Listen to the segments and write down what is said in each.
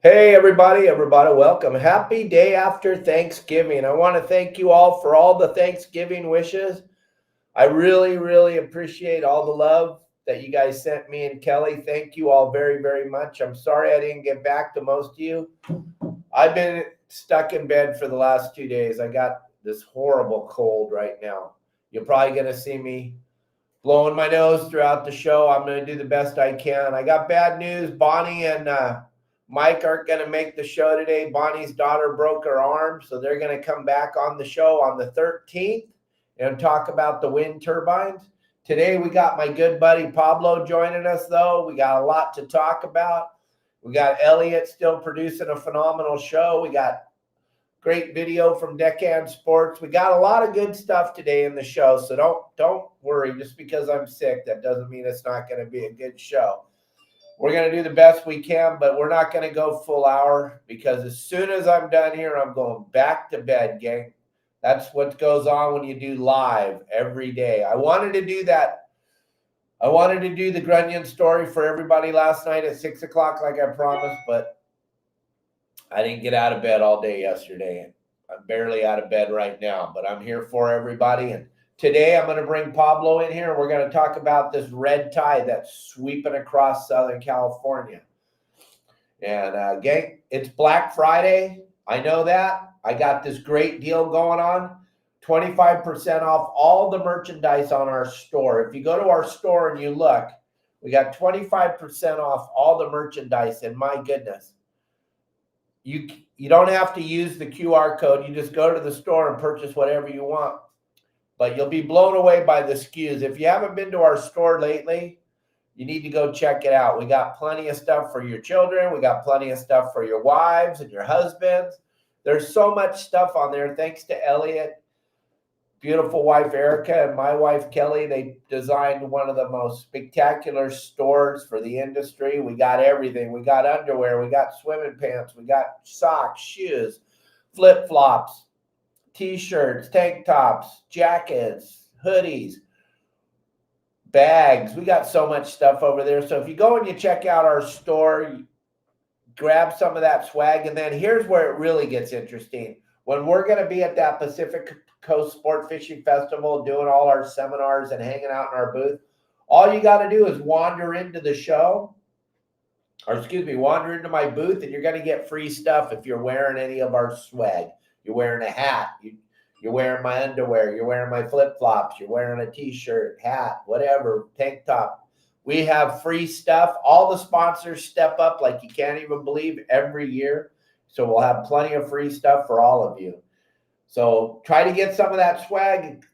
Hey, everybody, welcome. Happy day after Thanksgiving. I want to thank you all for all the Thanksgiving wishes. I really, really appreciate all the love that you guys sent me and Kelly. Thank you all very, very much. I'm sorry I didn't get back to most of you. I've been stuck in bed for the last 2 days. I got this horrible cold right now. You're probably going to see me blowing my nose throughout the show. I'm going to do the best I can. I got bad news. Bonnie and Mike aren't going to make the show today. Bonnie's daughter broke her arm, so they're going to come back on the show on the 13th and talk about the wind turbines. Today we got my good buddy Pablo joining us, though. We got a lot to talk about. We got Elliot still producing a phenomenal show. We got great video from Deckhand Sports. We got a lot of good stuff today in the show, so don't worry. Just because I'm sick, that doesn't mean it's not going to be a good show. We're going to do the best we can, but we're not going to go full hour because as soon as I'm done here, I'm going back to bed, gang. That's what goes on when you do live every day. I wanted to do that. I wanted to do the Grunion story for everybody last night at 6 o'clock like I promised, but I didn't get out of bed all day yesterday. I'm barely out of bed right now, but I'm here for everybody. And today I'm going to bring Pablo in here. We're going to talk about this red tide that's sweeping across Southern California. And gang, it's Black Friday. I know that. I got this great deal going on. 25% off all the merchandise on our store. If you go to our store and you look, we got 25% off all the merchandise. And my goodness, you don't have to use the QR code. You just go to the store and purchase whatever you want. But you'll be blown away by the SKUs. If you haven't been to our store lately, you need to go check it out. We got plenty of stuff for your children. We got plenty of stuff for your wives and your husbands. There's so much stuff on there. Thanks to Elliot, beautiful wife Erica, and my wife Kelly. They designed one of the most spectacular stores for the industry. We got everything. We got underwear. We got swimming pants. We got socks, shoes, flip-flops, T-shirts, tank tops, jackets, hoodies, bags. We got so much stuff over there. So if you go and you check out our store, you grab some of that swag. And then here's where it really gets interesting. When we're going to be at that Pacific Coast Sport Fishing Festival doing all our seminars and hanging out in our booth, all you got to do is wander into the show, wander into my booth, and you're going to get free stuff if you're wearing any of our swag. You're wearing a hat, you're wearing my underwear, you're wearing my flip-flops, you're wearing a T-shirt, hat, whatever, tank top. We have free stuff. All the sponsors step up like you can't even believe every year. So we'll have plenty of free stuff for all of you. So try to get some of that swag,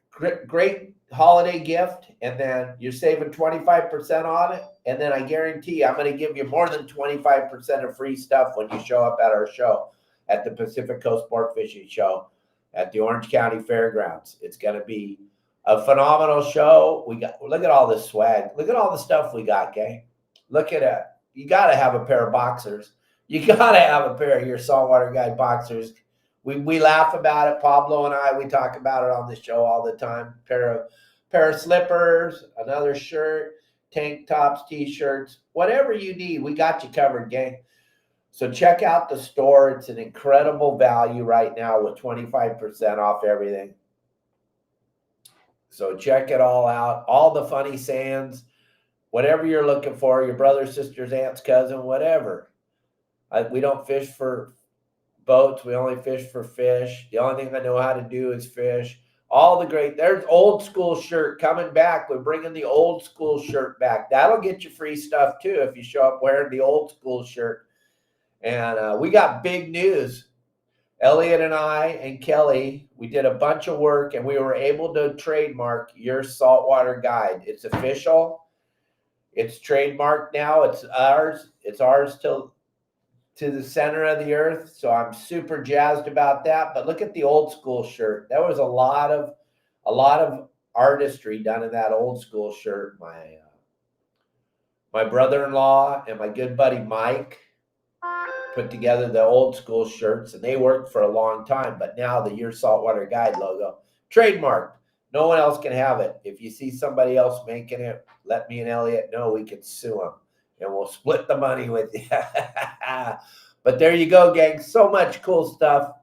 great holiday gift, and then you're saving 25% on it. And then I guarantee you, I'm going to give you more than 25% of free stuff when you show up at our show at the Pacific Coast Sport Fishing Show at the Orange County Fairgrounds. It's going to be a phenomenal show. Look at all this swag. Look at all the stuff we got, gang. Look at it. You got to have a pair of boxers. You got to have a pair of your Saltwater Guide boxers. We laugh about it. Pablo and I, we talk about it on the show all the time. Pair of slippers, another shirt, tank tops, T-shirts, whatever you need, we got you covered, gang. So check out the store. It's an incredible value right now with 25% off everything. So check it all out. All the funny sands, whatever you're looking for, your brother, sister's, aunt's, cousin, whatever. We don't fish for boats. We only fish for fish. The only thing I know how to do is fish. There's old school shirt coming back. We're bringing the old school shirt back. That'll get you free stuff too if you show up wearing the old school shirt. And we got big news. Elliot and I and Kelly, we did a bunch of work and we were able to trademark your Saltwater Guide. It's official. It's trademarked now. It's ours. It's ours to the center of the earth. So I'm super jazzed about that. But look at the old school shirt. There was a lot of artistry done in that old school shirt. My brother-in-law and my good buddy Mike put together the old school shirts, and they worked for a long time. But now the Your Saltwater Guide logo, trademarked. No one else can have it. If you see somebody else making it, let me and Elliot know. We can sue them, and we'll split the money with you. But there you go, gang. So much cool stuff.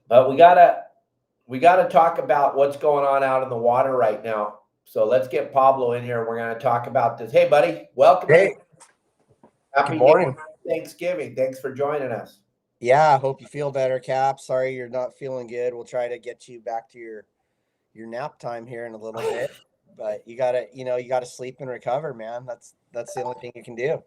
But we gotta talk about what's going on out in the water right now. So let's get Pablo in here. We're gonna talk about this. Hey, buddy, welcome. Hey, Happy good morning. Thanksgiving. Thanks for joining us. Yeah, I hope you feel better, Cap. Sorry you're not feeling good. We'll try to get you back to your nap time here in a little bit. But you gotta sleep and recover, man. That's the only thing you can do.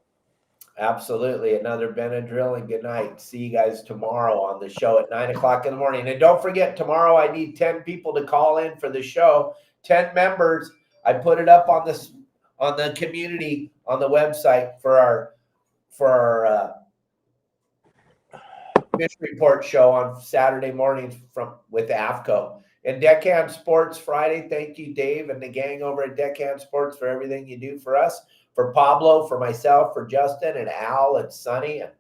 Absolutely. Another Benadryl, and good night. See you guys tomorrow on the show at 9 o'clock in the morning. And don't forget, tomorrow I need 10 people to call in for the show. 10 members. I put it up on the community on the website for our fish report show on Saturday mornings with AFTCO. And Deckhand Sports Friday. Thank you, Dave, and the gang over at Deckhand Sports for everything you do for us. For Pablo, for myself, for Justin and Al and Sonny, and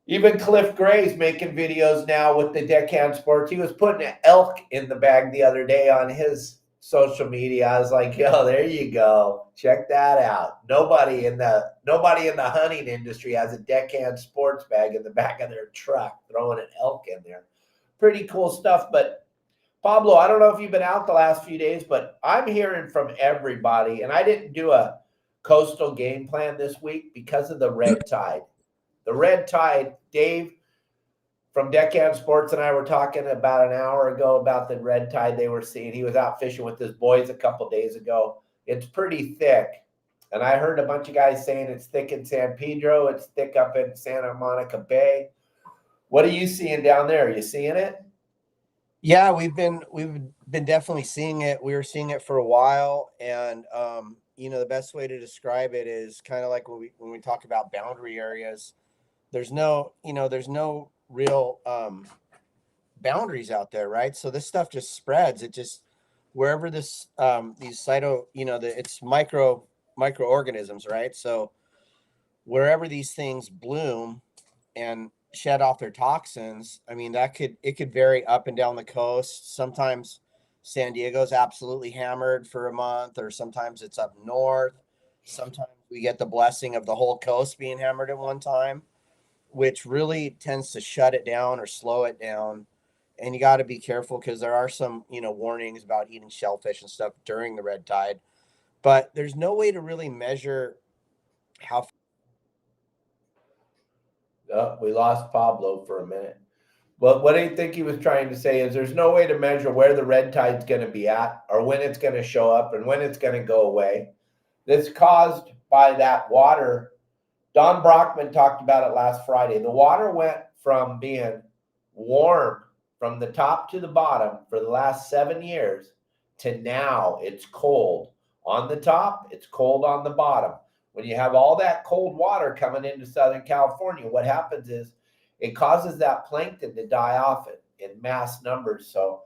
even Cliff Gray's making videos now with the Deckhand Sports. He was putting an elk in the bag the other day on his social media. I was like, yo, there you go. Check that out. Nobody in the hunting industry has a Deckhand Sports bag in the back of their truck, throwing an elk in there. Pretty cool stuff. But Pablo, I don't know if you've been out the last few days, but I'm hearing from everybody, and I didn't do a coastal game plan this week because of the red tide. The red tide, Dave from Deckhand Sports and I were talking about an hour ago about the red tide they were seeing. He was out fishing with his boys a couple days ago. It's pretty thick. And I heard a bunch of guys saying it's thick in San Pedro. It's thick up in Santa Monica Bay. What are you seeing down there? Are you seeing it? Yeah, we've been definitely seeing it. We were seeing it for a while, and the best way to describe it is kind of like when we talk about boundary areas. There's no real boundaries out there, right? So this stuff just spreads. It just wherever these it's microorganisms, right? So wherever these things bloom and shed off their toxins, I mean, it could vary up and down the coast. Sometimes San Diego's absolutely hammered for a month, or sometimes it's up north. Sometimes we get the blessing of the whole coast being hammered at one time, which really tends to shut it down or slow it down. And you got to be careful because there are some, warnings about eating shellfish and stuff during the red tide. But there's no way to really measure how. We lost Pablo for a minute. But what do you think he was trying to say is there's no way to measure where the red tide's going to be at or when it's going to show up and when it's going to go away. That's caused by that water. Don Brockman talked about it last Friday. The water went from being warm from the top to the bottom for the last 7 years to now it's cold on the top, it's cold on the bottom. When you have all that cold water coming into Southern California, what happens is it causes that plankton to die off in mass numbers. So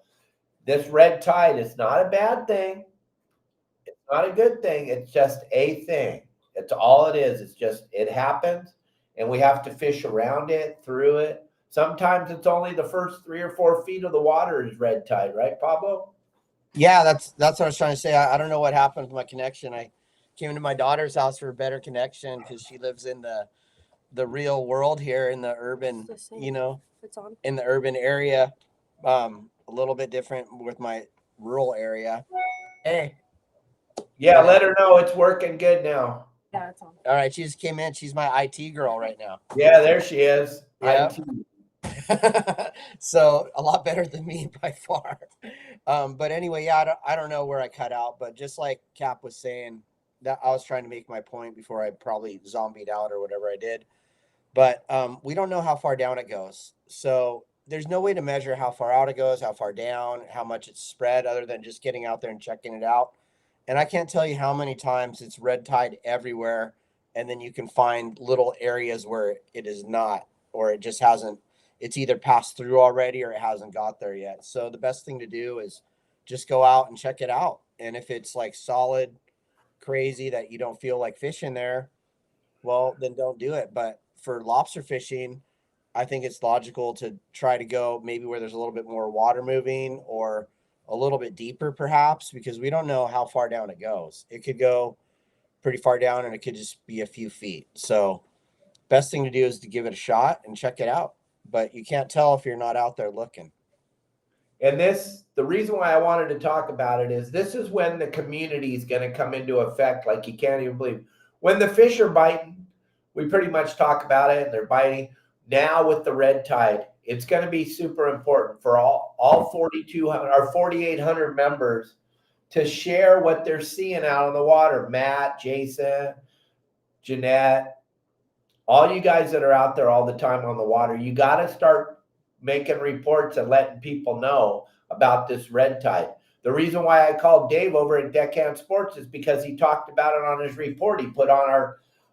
this red tide is not a bad thing. It's not a good thing. It's just a thing. It's all it is. It's just, it happens and we have to fish around it, through it. Sometimes it's only the first 3 or 4 feet of the water is red tide, right, Pablo? Yeah, that's what I was trying to say. I don't know what happened with my connection. I came to my daughter's house for a better connection because she lives in the real world here in the urban, it's on. in the urban area. A little bit different with my rural area. Hey. Yeah, let her know it's working good now. Yeah, it's on. All right, she just came in. She's my IT girl right now. Yeah, there she is. Yeah. So a lot better than me by far. But anyway, yeah, I don't know where I cut out, but just like Cap was saying, that I was trying to make my point before I probably zombied out or whatever I did. But we don't know how far down it goes. So there's no way to measure how far out it goes, how far down, how much it's spread, other than just getting out there and checking it out. And I can't tell you how many times it's red tide everywhere. And then you can find little areas where it is not, or it just hasn't, it's either passed through already or it hasn't got there yet. So the best thing to do is just go out and check it out. And if it's like solid, crazy that you don't feel like fishing there, well, then don't do it. But for lobster fishing, I think it's logical to try to go maybe where there's a little bit more water moving or a little bit deeper perhaps, because we don't know how far down it goes. It could go pretty far down and it could just be a few feet. So best thing to do is to give it a shot and check it out. But you can't tell if you're not out there looking. And the reason why I wanted to talk about it is this is when the community is going to come into effect like you can't even believe. When the fish are biting, we pretty much talk about it and they're biting. Now with the red tide, it's going to be super important for all 4,200 or 4,800 members to share what they're seeing out on the water. Matt, Jason, Jeanette, all you guys that are out there all the time on the water, you got to start making reports and letting people know about this red tide. The reason why I called Dave over at Deckhand Sports is because he talked about it on his report he put on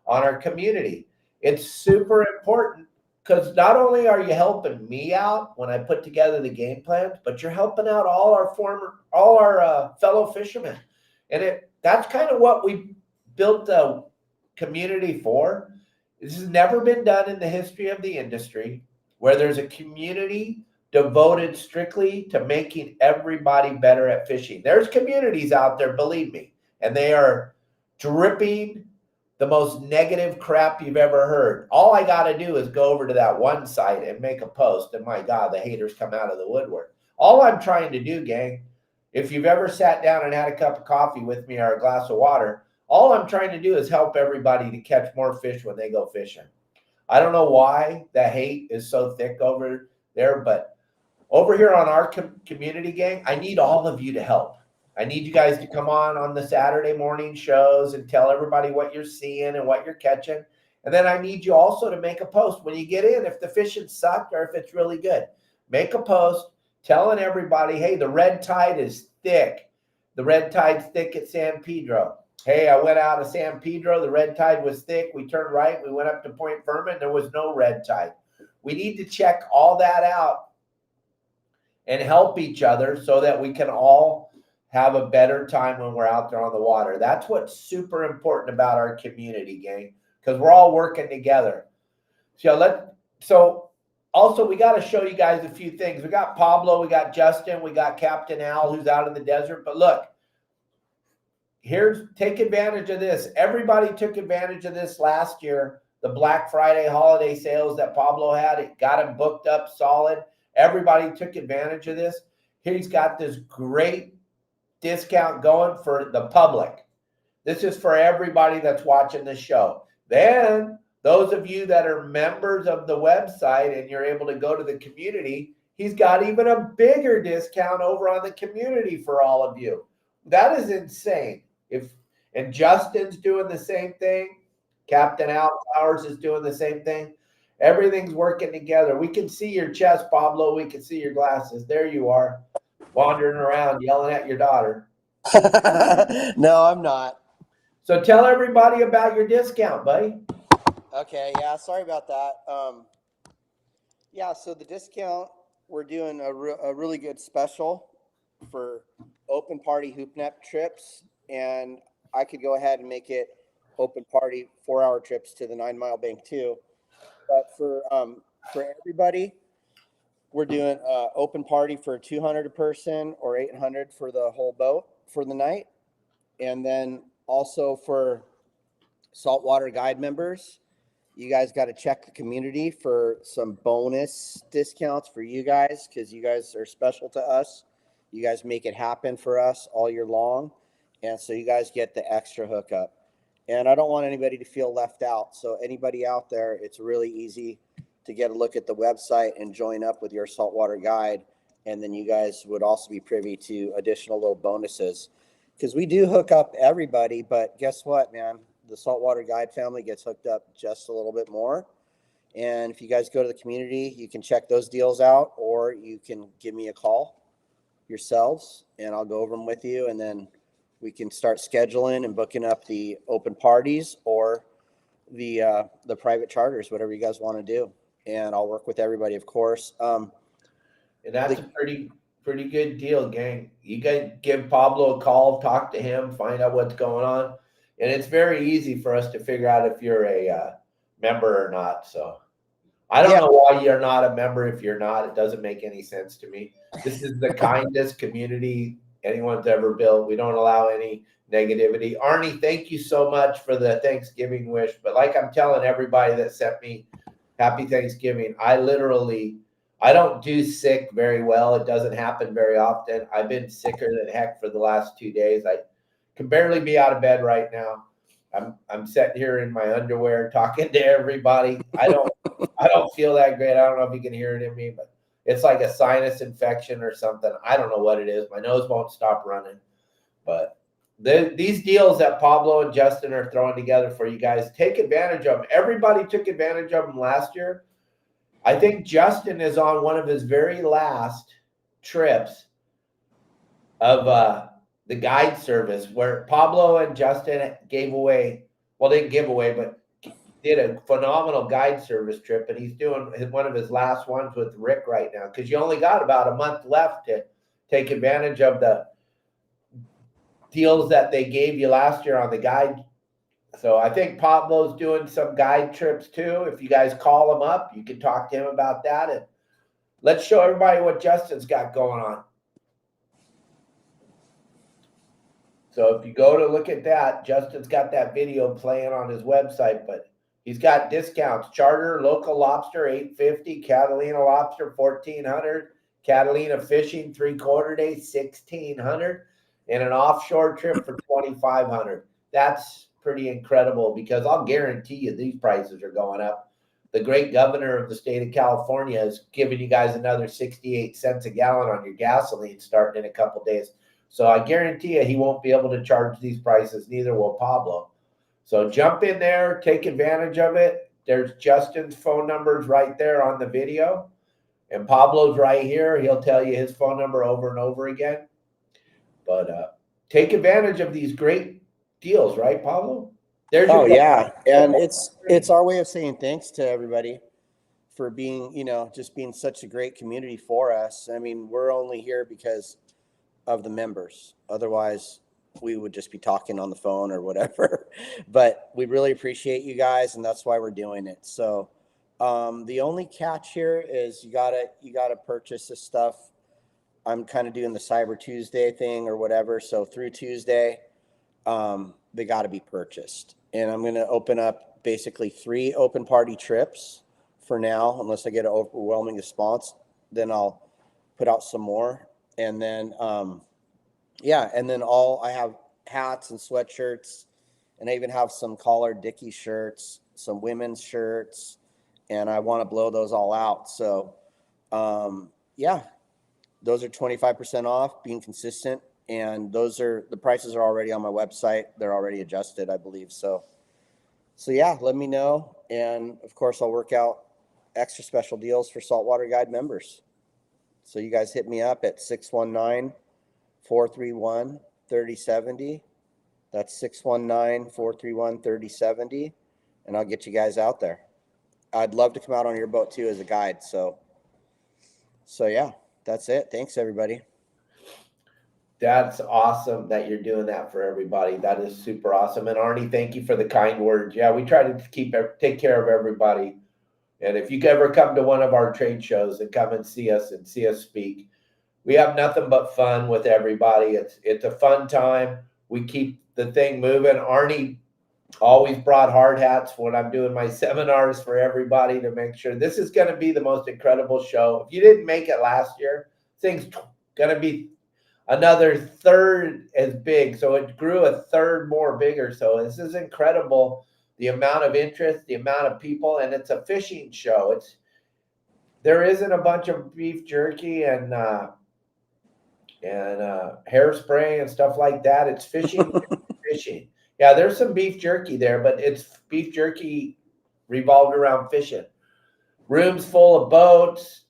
our community. It's super important because not only are you helping me out when I put together the game plans, but you're helping out all our fellow fishermen. And that's kind of what we built the community for. This has never been done in the history of the industry, where there's a community devoted strictly to making everybody better at fishing. There's communities out there, believe me, and they are dripping the most negative crap you've ever heard. All I got to do is go over to that one site and make a post, and my God, the haters come out of the woodwork. All I'm trying to do, gang, if you've ever sat down and had a cup of coffee with me or a glass of water, all I'm trying to do is help everybody to catch more fish when they go fishing. I don't know why the hate is so thick over there, but over here on our community, gang, I need all of you to help. I need you guys to come on the Saturday morning shows and tell everybody what you're seeing and what you're catching. And then I need you also to make a post when you get in, if the fishing sucked or if it's really good. Make a post telling everybody, hey, the red tide is thick. The red tide's thick at San Pedro. Hey, I went out of San Pedro. The red tide was thick. We turned right. We went up to Point Furman. There was no red tide. We need to check all that out and help each other so that we can all have a better time when we're out there on the water. That's what's super important about our community, gang, because we're all working together. So also we got to show you guys a few things. We got Pablo, we got Justin, we got Captain Al, who's out in the desert. But look, take advantage of this. Everybody took advantage of this last year. The Black Friday holiday sales that Pablo had, it got him booked up solid. Everybody took advantage of this. He's got this great discount going for the public. This is for everybody that's watching this show. Then those of you that are members of the website and you're able to go to the community, he's got even a bigger discount over on the community for all of you. That is insane. And Justin's doing the same thing. Captain Al Flowers is doing the same thing. Everything's working together. We can see your chest, Pablo. We can see your glasses. There you are, wandering around yelling at your daughter. No, I'm not. So tell everybody about your discount, buddy. Okay, yeah, sorry about that. Yeah, so the discount, we're doing a really good special for open party hoop net trips, and I could go ahead and make it open party 4-hour trips to the 9 Mile Bank too. But for everybody, we're doing open party for 200 a person or 800 for the whole boat for the night. And then also for Saltwater Guide members, you guys got to check the community for some bonus discounts for you guys, because you guys are special to us. You guys make it happen for us all year long. And so you guys get the extra hookup. And I don't want anybody to feel left out. So anybody out there, it's really easy to get a look at the website and join up with your Saltwater Guide. And then you guys would also be privy to additional little bonuses, because we do hook up everybody. But guess what, man? The Saltwater Guide family gets hooked up just a little bit more. And if you guys go to the community, you can check those deals out, or you can give me a call yourselves and I'll go over them with you. And then we can start scheduling and booking up the open parties or the private charters, whatever you guys want to do. And I'll work with everybody, of course. And that's a pretty good deal, gang. You guys give Pablo a call, talk to him, find out what's going on. And it's very easy for us to figure out if you're a member or not. So I don't know why you're not a member if you're not. It doesn't make any sense to me. This is the kindest community anyone's ever built. We don't allow any negativity. Arnie, thank you so much for the Thanksgiving wish. But like I'm telling everybody that sent me happy Thanksgiving, I don't do sick very well. It doesn't happen very often. I've been sicker than heck for the last 2 days. I can barely be out of bed right now. I'm sitting here in my underwear talking to everybody. I don't feel that great. I don't know if you can hear it in me, but it's like a sinus infection or something. I don't know what it is. My nose won't stop running. But these deals that Pablo and Justin are throwing together for you guys, take advantage of them. Everybody took advantage of them last year. I think Justin is on one of his very last trips of the guide service where Pablo and Justin didn't give away, but did a phenomenal guide service trip. And he's doing one of his last ones with Rick right now, because you only got about a month left to take advantage of the deals that they gave you last year on the guide. So I think Pablo's doing some guide trips too. If you guys call him up, you can talk to him about that. And let's show everybody what Justin's got going on. So if you go to look at that, Justin's got that video playing on his website, but he's got discounts. Charter local lobster $850, Catalina lobster $1,400, Catalina fishing 3/4 day $1,600, and an offshore trip for $2,500. That's pretty incredible, because I'll guarantee you these prices are going up. The great governor of the state of California is giving you guys another 68 cents a gallon on your gasoline starting in a couple days. So I guarantee you he won't be able to charge these prices, neither will Pablo. So jump in there, take advantage of it. There's Justin's phone numbers right there on the video. And Pablo's right here. He'll tell you his phone number over and over again. But take advantage of these great deals, right, Pablo? Yeah. And it's our way of saying thanks to everybody for being, just being such a great community for us. I mean, we're only here because of the members. Otherwise, we would just be talking on the phone or whatever. But we really appreciate you guys, and that's why we're doing it. So the only catch here is you gotta purchase this stuff. I'm kind of doing the Cyber Tuesday thing or whatever. So through Tuesday, they got to be purchased. And I'm going to open up basically 3 open party trips for now, unless I get an overwhelming response. Then I'll put out some more. And then, and then I have hats and sweatshirts, and I even have some collared Dickie shirts, some women's shirts, and I want to blow those all out. So, those are 25% off, being consistent. And the prices are already on my website. They're already adjusted, I believe. So let me know. And of course, I'll work out extra special deals for Saltwater Guide members. So you guys hit me up at 619-431-3070. That's 619-431-3070. And I'll get you guys out there. I'd love to come out on your boat too as a guide. So yeah, that's it. Thanks, everybody. That's awesome that you're doing that for everybody. That is super awesome. And Arnie, thank you for the kind words. Yeah, we try to take care of everybody. And if you ever come to one of our trade shows and come and see us speak, we have nothing but fun with everybody. It's a fun time. We keep the thing moving. Arnie always brought hard hats when I'm doing my seminars for everybody to make sure this is going to be the most incredible show. If you didn't make it last year, thing's going to be another third as big. So it grew a third more bigger. So this is incredible. The amount of interest, the amount of people, and it's a fishing show. There isn't a bunch of beef jerky and hairspray and stuff like that. It's fishing. Fishing. Yeah, there's some beef jerky there, but it's beef jerky revolved around fishing. Rooms full of boats,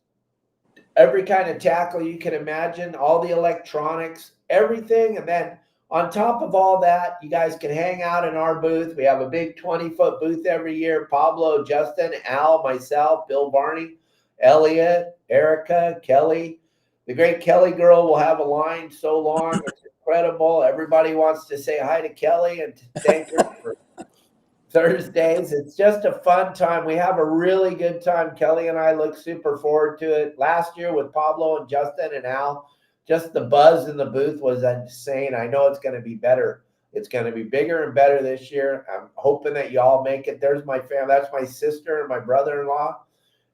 every kind of tackle you can imagine, all the electronics, everything. And then on top of all that, you guys can hang out in our booth. We have a big 20-foot booth every year. Pablo, Justin, Al, myself, Bill Varney, Elliot, Erica, Kelly. The great Kelly girl will have a line so long. It's incredible. Everybody wants to say hi to Kelly and thank her for Thursdays. It's just a fun time. We have a really good time. Kelly and I look super forward to it. Last year with Pablo and Justin and Al, just the buzz in the booth was insane. I know it's going to be better It's going to be bigger and better this year. I'm hoping that y'all make it. There's my family. That's my sister and my brother-in-law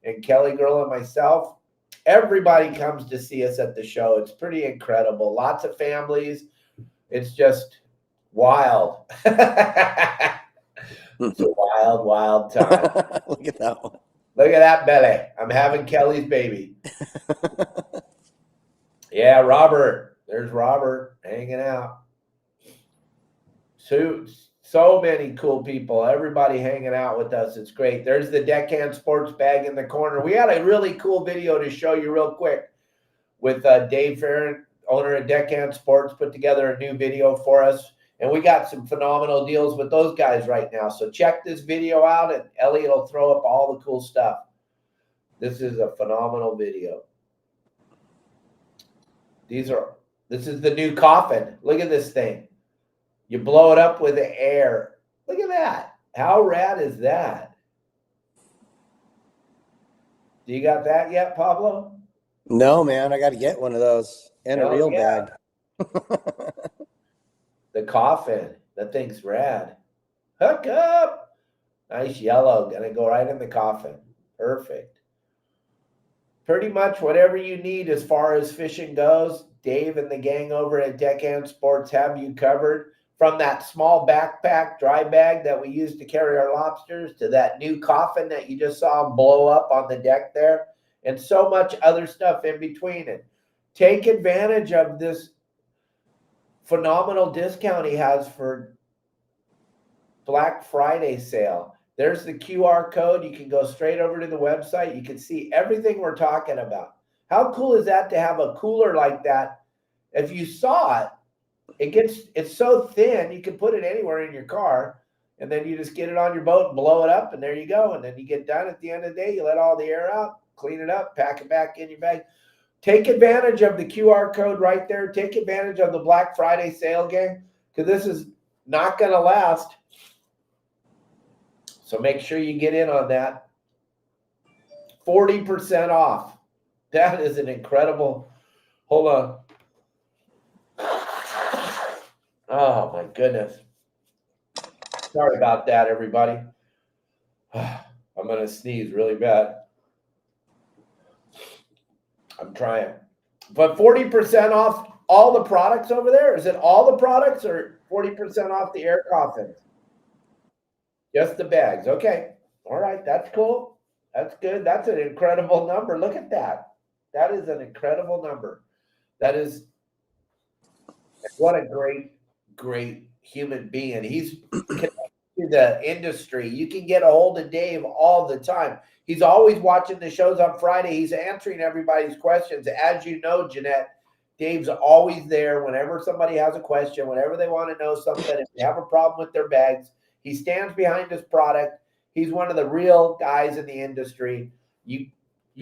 and Kelly girl and myself. Everybody comes to see us at the show. It's pretty incredible. Lots of families. It's just wild. It's a wild, wild time. Look at that one. Look at that belly. I'm having Kelly's baby. Yeah, Robert. There's Robert hanging out. So many cool people. Everybody hanging out with us. It's great. There's the Deckhand Sports bag in the corner. We had a really cool video to show you real quick with Dave Farron, owner of Deckhand Sports, put together a new video for us. And we got some phenomenal deals with those guys right now. So check this video out, and Elliot will throw up all the cool stuff. This is a phenomenal video. This is the new coffin. Look at this thing. You blow it up with the air. Look at that. How rad is that? Do you got that yet, Pablo? No, man. I got to get one of those and a real bag. The coffin. That thing's rad. Hook up. Nice yellow. Gonna go right in the coffin. Perfect. Pretty much whatever you need as far as fishing goes, Dave and the gang over at Deckhand Sports have you covered. From that small backpack dry bag that we use to carry our lobsters to that new coffin that you just saw blow up on the deck there, and so much other stuff in between it. Take advantage of this phenomenal discount he has for Black Friday sale. There's the QR code. You can go straight over to the website. You can see everything we're talking about. How cool is that to have a cooler like that? If you saw it, it's so thin, you can put it anywhere in your car, and then you just get it on your boat and blow it up, and there you go. And then you get done at the end of the day, you let all the air out, clean it up, pack it back in your bag. Take advantage of the QR code right there. Take advantage of the Black Friday sale, gang, because this is not going to last. So make sure you get in on that. 40% off. That is an incredible. Hold on. Oh, my goodness. Sorry about that, everybody. I'm going to sneeze really bad. I'm trying. But 40% off all the products over there? Is it all the products or 40% off the air coffins? Just the bags. Okay. All right. That's cool. That's good. That's an incredible number. Look at that. That is an incredible number. That is, what a great human being. He's connected to the industry. You can get a hold of Dave all the time. He's always watching the shows on Friday. He's answering everybody's questions. As you know, Jeanette, Dave's always there whenever somebody has a question, whenever they want to know something, if they have a problem with their bags. He stands behind his product. He's one of the real guys in the industry. You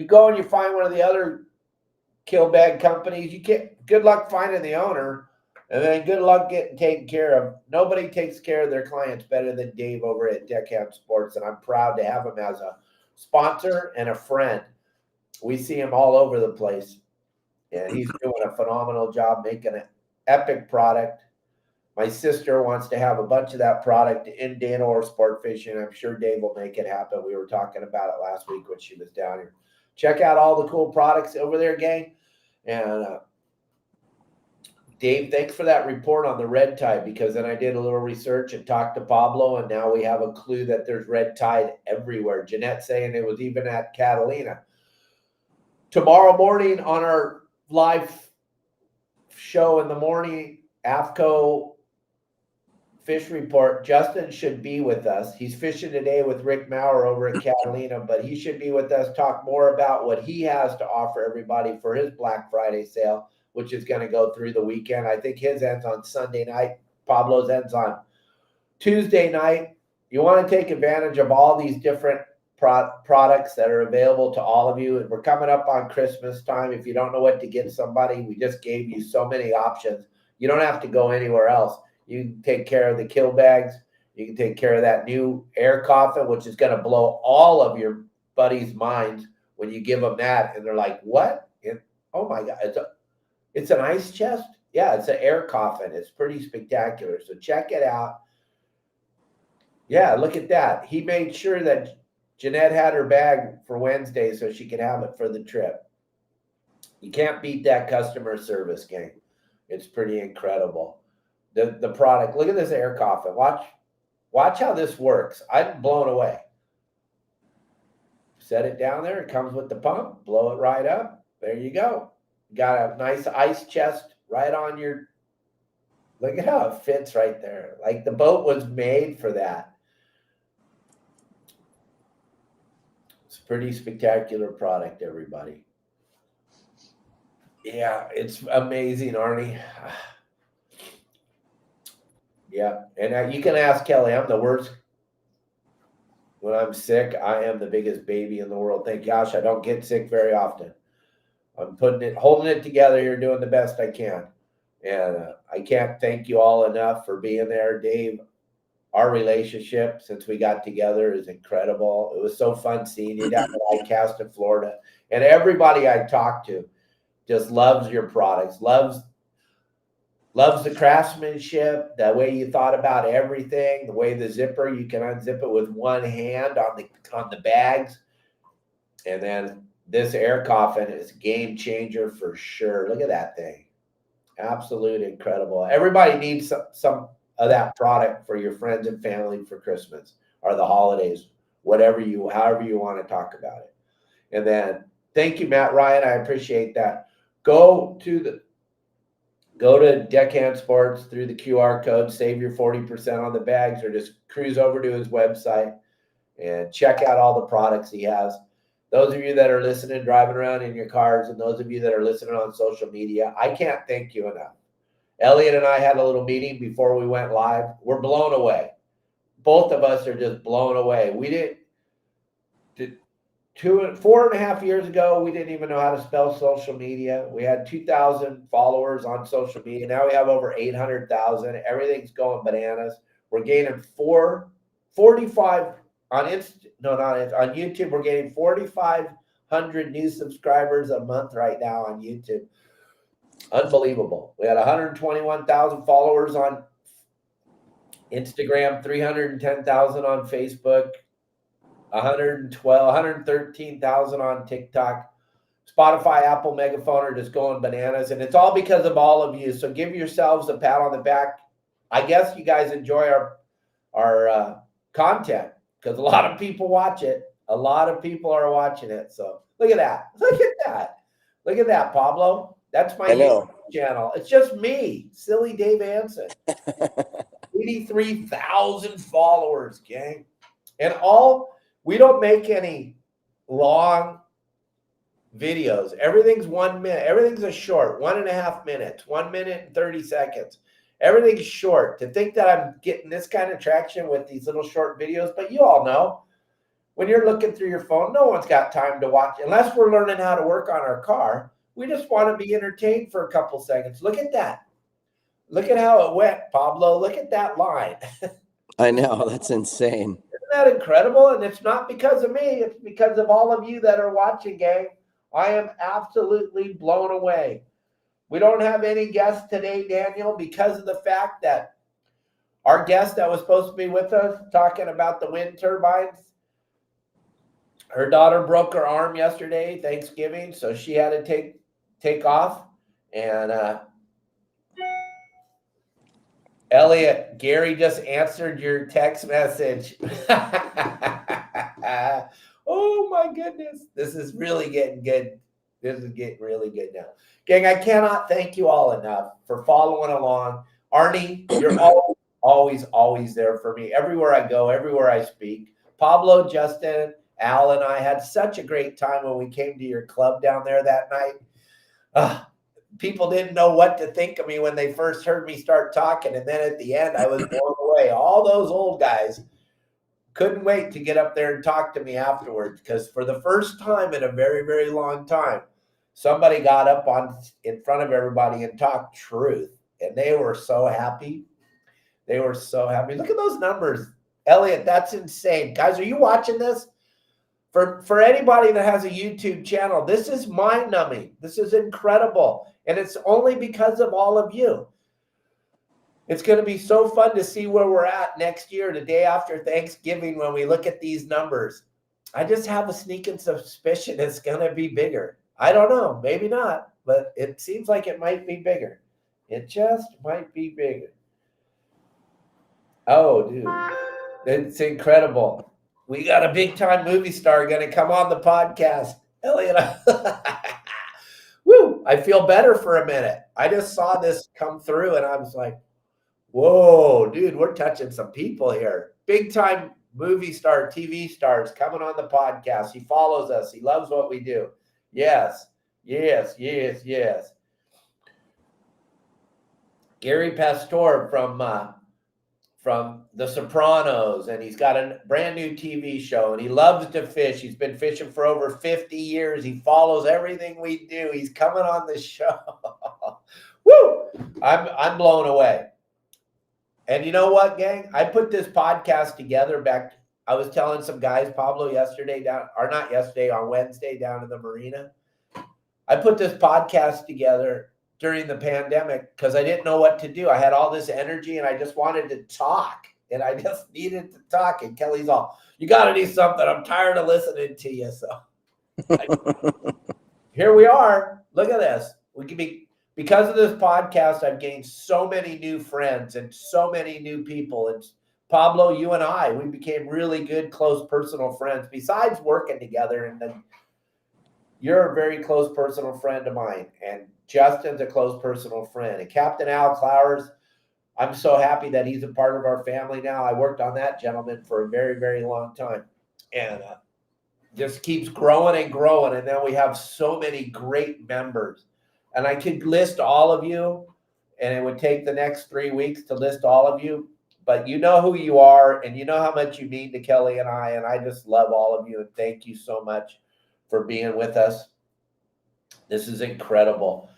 go and you find one of the other kill bag companies. You get good luck finding the owner. And then good luck getting taken care of. Nobody takes care of their clients better than Dave over at Deckhand Sports, and I'm proud to have him as a sponsor and a friend. We see him all over the place, and he's doing a phenomenal job making an epic product. My sister wants to have a bunch of that product in Dana or sport fishing. I'm sure Dave will make it happen. We were talking about it last week when she was down here. Check out all the cool products over there, gang. And Dave, thanks for that report on the red tide, because then I did a little research and talked to Pablo, and now we have a clue that there's red tide everywhere. Jeanette saying it was even at Catalina. Tomorrow morning on our live show in the morning, AFTCO Fish Report, Justin should be with us. He's fishing today with Rick Maurer over at Catalina, but he should be with us, talk more about what he has to offer everybody for his Black Friday sale, which is going to go through the weekend. I think his ends on Sunday night. Pablo's ends on Tuesday night. You want to take advantage of all these different products that are available to all of you. And we're coming up on Christmas time. If you don't know what to get somebody, we just gave you so many options. You don't have to go anywhere else. You can take care of the kill bags. You can take care of that new air coffin, which is going to blow all of your buddies' minds when you give them that. And they're like, what? And, oh, my God. It's an ice chest? Yeah, it's an air coffin. It's pretty spectacular. So check it out. Yeah, look at that. He made sure that Jeanette had her bag for Wednesday so she could have it for the trip. You can't beat that customer service, gang. It's pretty incredible. The product. Look at this air coffin. Watch how this works. I'm blown away. Set it down there. It comes with the pump. Blow it right up. There you go. Got a nice ice chest right on your. Look at how it fits right there. Like the boat was made for that. It's a pretty spectacular product, everybody. Yeah, it's amazing, Arnie. Yeah, and you can ask Kelly. I'm the worst. When I'm sick, I am the biggest baby in the world. Thank gosh I don't get sick very often. I'm holding it together here, doing the best I can. And I can't thank you all enough for being there, Dave. Our relationship since we got together is incredible. It was so fun seeing you down at ICAST in Florida. And everybody I talk to just loves your products, loves the craftsmanship, the way you thought about everything, the way the zipper, you can unzip it with one hand on the bags. And then this air coffin is a game changer for sure. Look at that thing. Absolute incredible. Everybody needs some of that product for your friends and family for Christmas or the holidays, however you want to talk about it. And then thank you, Matt Ryan. I appreciate that. Go to Deckhand Sports through the QR code, save your 40% on the bags, or just cruise over to his website and check out all the products he has. Those of you that are listening, driving around in your cars, and those of you that are listening on social media, I can't thank you enough. Elliot and I had a little meeting before we went live. We're blown away. Both of us are just blown away. We didn't. 4.5 years ago, we didn't even know how to spell social media. We had 2,000 followers on social media. Now we have over 800,000. Everything's going bananas. We're gaining 45 on on YouTube. We're getting 4,500 new subscribers a month right now on YouTube. Unbelievable. We had 121,000 followers on Instagram, 310,000 on Facebook, 113,000 on TikTok. Spotify, Apple, Megaphone are just going bananas, and it's all because of all of you. So give yourselves a pat on the back. I guess you guys enjoy our content because a lot of people watch it. A lot of people are watching it. So look at that. Look at that. Look at that, Pablo. That's my YouTube channel. It's just me, silly Dave Hansen. 83,000 followers, gang. And we don't make any long videos. Everything's 1 minute. Everything's a short, 1.5 minutes, 1 minute and 30 seconds. Everything's short. To think that I'm getting this kind of traction with these little short videos, but you all know, when you're looking through your phone, no one's got time to watch. Unless we're learning how to work on our car, we just want to be entertained for a couple seconds. Look at that. Look at how it went, Pablo. Look at that line. I know. That's insane. Isn't that incredible? And it's not because of me. It's because of all of you that are watching, gang. I am absolutely blown away. We don't have any guests today, Daniel, because of the fact that our guest that was supposed to be with us talking about the wind turbines, her daughter broke her arm yesterday, Thanksgiving, so she had to take off. And Elliot, Gary just answered your text message. Oh my goodness. This is really getting good. This is getting really good now. Gang, I cannot thank you all enough for following along. Arnie, you're always there for me. Everywhere I go, everywhere I speak. Pablo, Justin, Al, and I had such a great time when we came to your club down there that night. People didn't know what to think of me when they first heard me start talking. And then at the end, I was blown away. All those old guys couldn't wait to get up there and talk to me afterwards, because for the first time in a very, very long time, somebody got up in front of everybody and talked truth. And they were so happy. They were so happy. Look at those numbers. Elliot, that's insane. Guys, are you watching this? For anybody that has a YouTube channel, this is mind-numbing. This is incredible. And it's only because of all of you. It's going to be so fun to see where we're at next year, the day after Thanksgiving, when we look at these numbers. I just have a sneaking suspicion it's going to be bigger. I don't know. Maybe not, but it seems like it might be bigger. It just might be bigger. Oh, dude. It's incredible. We got a big-time movie star going to come on the podcast. Elliot. Woo! I feel better for a minute. I just saw this come through, and I was like, whoa, dude, we're touching some people here. Big-time movie star, TV stars coming on the podcast. He follows us. He loves what we do. Yes, yes, yes, yes. Gary Pastor from The Sopranos, and he's got a brand new TV show, and he loves to fish. He's been fishing for over 50 years. He follows everything we do. He's coming on the show. Woo! I'm blown away. And you know what, gang? I put this podcast together back. I was telling some guys, Pablo, on Wednesday down in the marina. I put this podcast together during the pandemic because I didn't know what to do. I had all this energy and I just wanted to talk, and I just needed to talk. And Kelly's all, you got to do something. I'm tired of listening to you. So here we are. Look at this. We can be. Because of this podcast, I've gained so many new friends and so many new people. And Pablo, you and we became really good, close, personal friends, besides working together. And then you're a very close personal friend of mine. And Justin's a close personal friend. And Captain Al Clowers, I'm so happy that he's a part of our family now. I worked on that gentleman for a very, very long time. And just keeps growing and growing. And then we have so many great members. And I could list all of you, and it would take the next 3 weeks to list all of you. But you know who you are, and you know how much you mean to Kelly and I just love all of you, and thank you so much for being with us. This is incredible.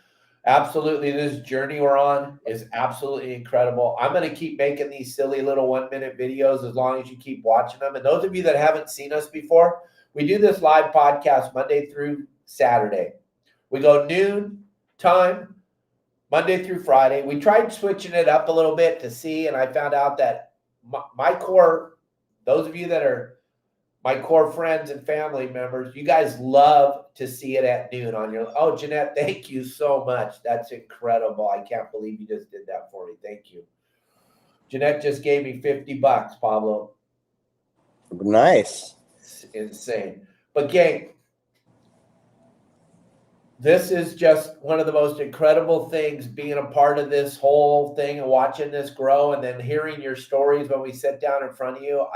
Absolutely, this journey we're on is absolutely incredible. I'm going to keep making these silly little 1-minute videos as long as you keep watching them. And those of you that haven't seen us before, we do this live podcast Monday through Saturday. We go noon time, Monday through Friday. We tried switching it up a little bit to see, and I found out that my core, those of you that are my core friends and family members, you guys love to see it at noon on your, oh, Jeanette, thank you so much. That's incredible. I can't believe you just did that for me. Thank you. Jeanette just gave me $50, Pablo. Nice. It's insane. But gang, this is just one of the most incredible things, being a part of this whole thing and watching this grow, and then hearing your stories when we sit down in front of you.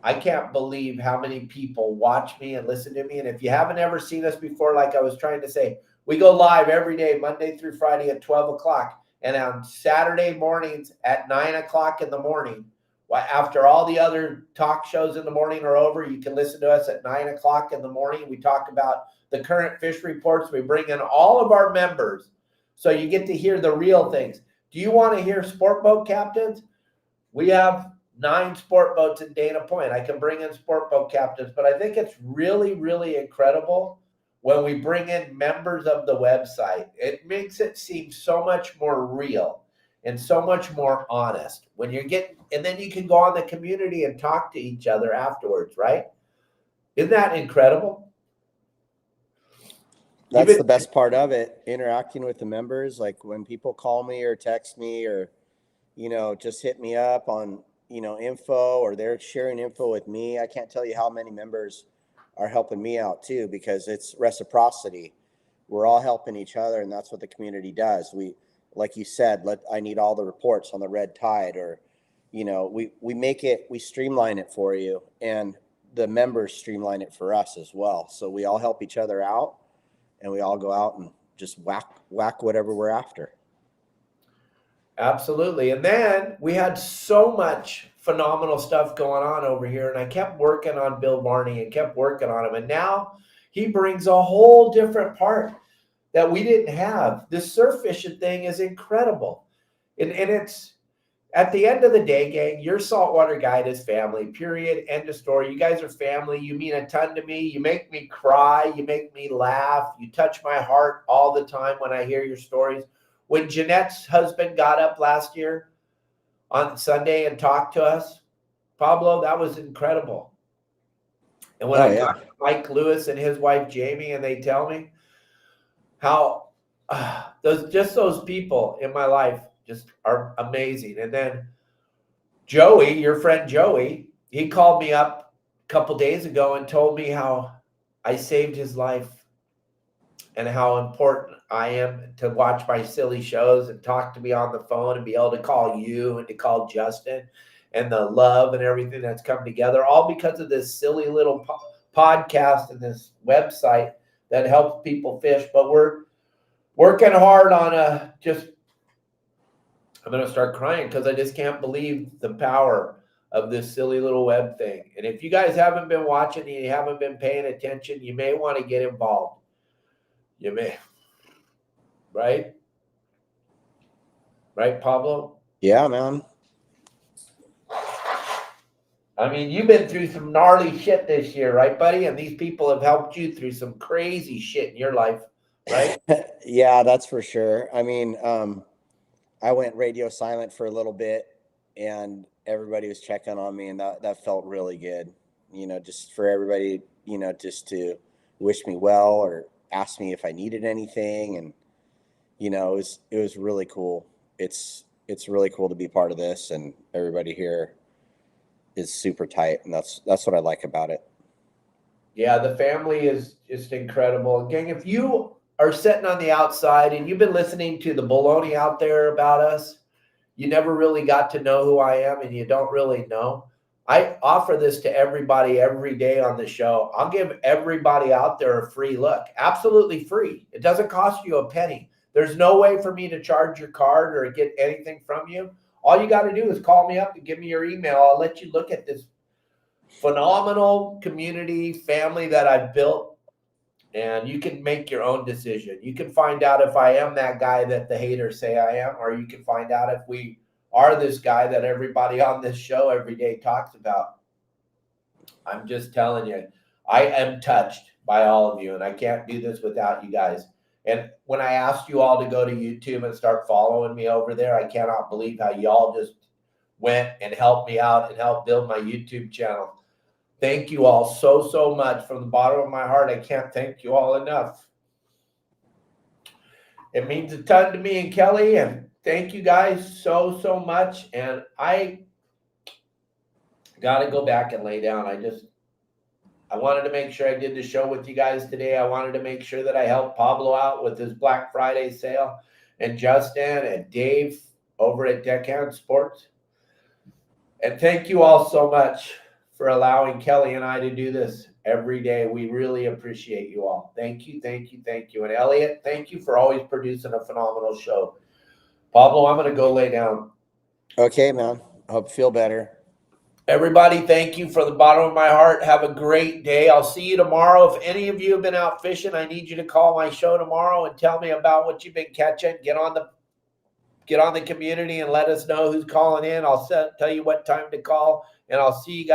I can't believe how many people watch me and listen to me. And if you haven't ever seen us before, like I was trying to say, we go live every day, Monday through Friday at 12 o'clock. And on Saturday mornings at 9 o'clock in the morning, after all the other talk shows in the morning are over, you can listen to us at 9 o'clock in the morning. We talk about the current fish reports. We bring in all of our members, so you get to hear the real things. Do you want to hear sport boat captains? We have 9 sport boats in Dana Point. I can bring in sport boat captains, but I think it's really, really incredible when we bring in members of the website. It makes it seem so much more real and so much more honest when you're getting, and then you can go on the community and talk to each other afterwards, right? Isn't that incredible? That's the best part of it, interacting with the members. Like when people call me or text me or, just hit me up on, info, or they're sharing info with me. I can't tell you how many members are helping me out too, because it's reciprocity. We're all helping each other, and that's what the community does. We, like you said, I need all the reports on the red tide, or, we streamline it for you, and the members streamline it for us as well. So we all help each other out, and we all go out and just whack whatever we're after. Absolutely. And then we had so much phenomenal stuff going on over here, and I kept working on Bill Barney and kept working on him. And now he brings a whole different part that we didn't have. This surf fishing thing is incredible. And it's, at the end of the day, gang, your saltwater guide is family, period. End of story. You guys are family. You mean a ton to me. You make me cry. You make me laugh. You touch my heart all the time when I hear your stories. When Jeanette's husband got up last year on Sunday and talked to us, Pablo, that was incredible. And when I talk to Mike Lewis and his wife Jamie, and they tell me how those people in my life just are amazing. And then Joey, your friend Joey, he called me up a couple days ago and told me how I saved his life and how important I am to watch my silly shows and talk to me on the phone and be able to call you and to call Justin, and the love and everything that's come together, all because of this silly little podcast and this website that helps people fish. But we're working hard on I'm going to start crying because I just can't believe the power of this silly little web thing. And if you guys haven't been watching and you haven't been paying attention, you may want to get involved. You may. Right? Right, Pablo? Yeah, man. I mean, you've been through some gnarly shit this year, right, buddy? And these people have helped you through some crazy shit in your life, right? Yeah, that's for sure. I mean, I went radio silent for a little bit, and everybody was checking on me, and that felt really good. Just for everybody, just to wish me well or ask me if I needed anything, and it was really cool. It's really cool to be part of this, and everybody here is super tight, and that's what I like about it. Yeah, the family is just incredible. Gang, if you are sitting on the outside and you've been listening to the baloney out there about us, you never really got to know who I am and you don't really know. I offer this to everybody every day on the show. I'll give everybody out there a free look, absolutely free. It doesn't cost you a penny. There's no way for me to charge your card or get anything from you. All you got to do is call me up and give me your email. I'll let you look at this phenomenal community family that I've built, and you can make your own decision. You can find out if I am that guy that the haters say I am, or you can find out if we are this guy that everybody on this show every day talks about. I'm just telling you, I am touched by all of you, and I can't do this without you guys. And when I asked you all to go to YouTube and start following me over there, I cannot believe how y'all just went and helped me out and helped build my YouTube channel. Thank you all so much from the bottom of my heart. I can't thank you all enough. It means a ton to me and Kelly, and thank you guys so much. And I got to go back and lay down. I wanted to make sure I did the show with you guys today. I wanted to make sure that I helped Pablo out with his Black Friday sale, and Justin and Dave over at Deckhand Sports. And thank you all so much for allowing Kelly and I to do this every day. We really appreciate you all. Thank you. And Elliot, thank you for always producing a phenomenal show. Pablo, I'm going to go lay down. Okay, man. Hope you feel better. Everybody, thank you from the bottom of my heart. Have a great day. I'll see you tomorrow. If any of you have been out fishing, I need you to call my show tomorrow and tell me about what you've been catching. Get on the community and let us know who's calling in. I'll tell you what time to call, and I'll see you guys.